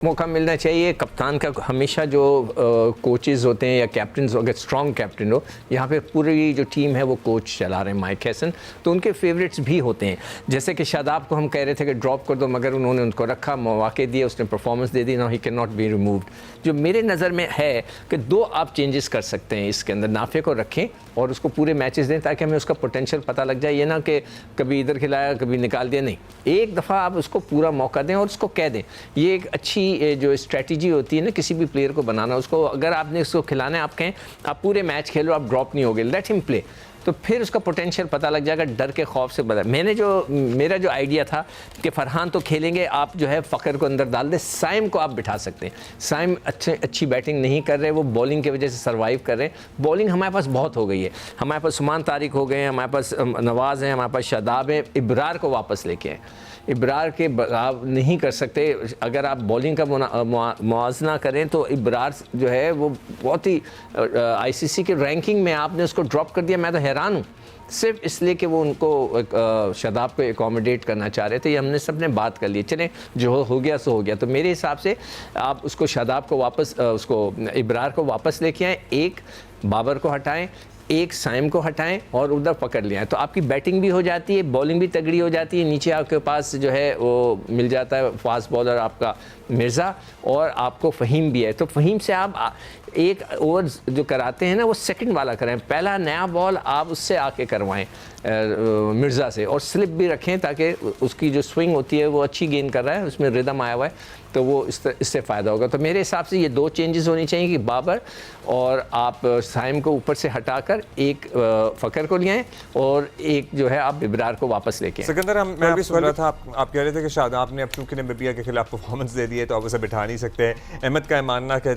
मौका मिलना चाहिए। कप्तान का हमेशा जो कोचेज़ होते हैं या कैप्टन, अगर स्ट्रॉन्ग कैप्टन हो, यहाँ पे पूरी जो टीम है वो कोच चला रहे हैं माइक हैसन, तो उनके फेवरेट्स भी होते हैं। जैसे कि शादाब को हम कह रहे थे कि ड्रॉप कर दो, मगर उन्होंने उनको रखा, मौके दिए, उसने परफॉर्मेंस दे दी, ना he can not be removed. जो मेरे नज़र में है कि दो आप चेंजेस कर सकते हैं इसके अंदर, नाफे को रखें और उसको पूरे मैचेस दें ताकि हमें उसका पोटेंशियल पता लग जाए। ये ना कि कभी इधर खिलाया कभी निकाल दिया, नहीं, एक दफ़ा आप उसको पूरा मौका दें और उसको कह दें। ये एक अच्छी जो स्ट्रेटजी होती है ना किसी भी प्लेयर को बनाना, उसको अगर आपने उसको खिलाना है, आप कहें आप पूरे मैच खेलो, आप ड्रॉप नहीं होगे, लेट हिम प्ले, तो फिर उसका पोटेंशियल पता लग जाएगा। डर के खौफ से बदल मेरा जो आइडिया था कि फरहान तो खेलेंगे, आप जो है फ़खर को अंदर डाल दें, साइम को आप बिठा सकते हैं। साइम अच्छी बैटिंग नहीं कर रहे, वो बॉलिंग की वजह से सर्वाइव कर रहे हैं। बॉलिंग हमारे पास बहुत हो गई है, हमारे पास उस्मान तारिक हो गए हैं, हमारे पास नवाज़ हैं, हमारे पास शादाब है, इब्रार को वापस लेके आए। इब्रार के आप नहीं कर सकते, अगर आप बॉलिंग का मुआवजना करें तो इब्रार जो है वो बहुत ही आईसीसी के रैंकिंग में आपने उसको ड्रॉप कर दिया। मैं तो हैरान हूँ, सिर्फ इसलिए कि वो उनको शादाब को एकोमोडेट करना चाह रहे थे। ये हमने सब ने बात कर ली, चलें जो हो गया सो हो गया। तो मेरे हिसाब से आप उसको शादाब को वापस उसको इब्रार को वापस लेके आएँ, एक बाबर को हटाएं, एक साइम को हटाएं और उधर पकड़ लिया, तो आपकी बैटिंग भी हो जाती है, बॉलिंग भी तगड़ी हो जाती है। नीचे आपके पास जो है वो मिल जाता है फास्ट बॉलर आपका मिर्ज़ा, और आपको फ़हीम भी है। तो फ़हीम से आप एक ओवर जो कराते हैं ना वो सेकंड वाला करें, पहला नया बॉल आप उससे आके करवाएं मिर्ज़ा से, और स्लिप भी रखें ताकि उसकी जो स्विंग होती है वो अच्छी गेन कर रहा है, उसमें रिदम आया हुआ है, तो वो इससे फ़ायदा होगा। तो मेरे हिसाब से ये दो चेंजेस होनी चाहिए कि बाबर और आप साइम को ऊपर से हटाकर एक फ़खर को ले आएँ और एक जो है आप इब्रार को वापस लेके आएँ। सिकंदर, मैं भी सुन रहा था, आप कह रहे थे कि शादाब ने अब चूँकि नबीया के खिलाफ परफॉर्मेंस दे दी है तो आप उसे बिठा नहीं सकते। अहमद का मानना कि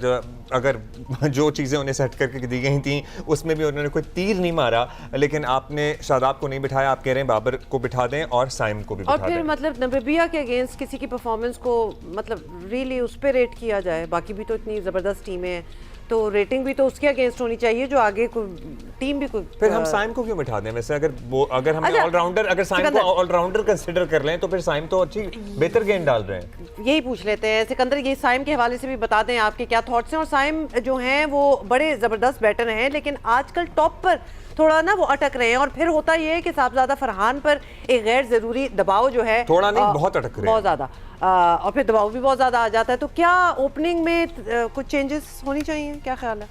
अगर जो चीज़ें उन्हें सेट करके दी गई थी उसमें भी उन्होंने कोई तीर नहीं मारा, लेकिन आपने शादाब को नहीं बिठाया, आप कह रहे हैं बाबर को बिठा दें और साइम को भी बिठा दें। और फिर मतलब नबीया के अगेंस्ट किसी की परफॉर्मेंस को मतलब रियली उस पर रेट किया जाए, बाकी भी तो इतनी ज़बरदस्त टीमें हैं, तो रेटिंग भी तो उसके अगेंस्ट होनी चाहिए जो आगे टीम भी कोई। फिर हम साइम को क्यों बिठा दें वैसे? अगर हम ऑलराउंडर, अगर साइम को ऑलराउंडर कंसीडर कर लें तो फिर साइम तो अच्छी बेहतर गेंद डाल रहे हैं। यही पूछ लेते हैं सिकंदर, ये साइम के हवाले से भी बता दें आपके क्या थॉट्स हैं। और साइम जो हैं वो बड़े ज़बरदस्त बैटर हैं, लेकिन आजकल टॉप पर थोड़ा ना वो अटक रहे हैं, और फिर होता ये है कि साहबजादा फरहान पर एक गैर ज़रूरी दबाव जो है, थोड़ा नहीं बहुत अटक रहे हैं, बहुत ज़्यादा, और फिर दबाव भी बहुत ज़्यादा आ जाता है। तो क्या ओपनिंग में कुछ चेंजेस होनी चाहिए, क्या ख्याल है?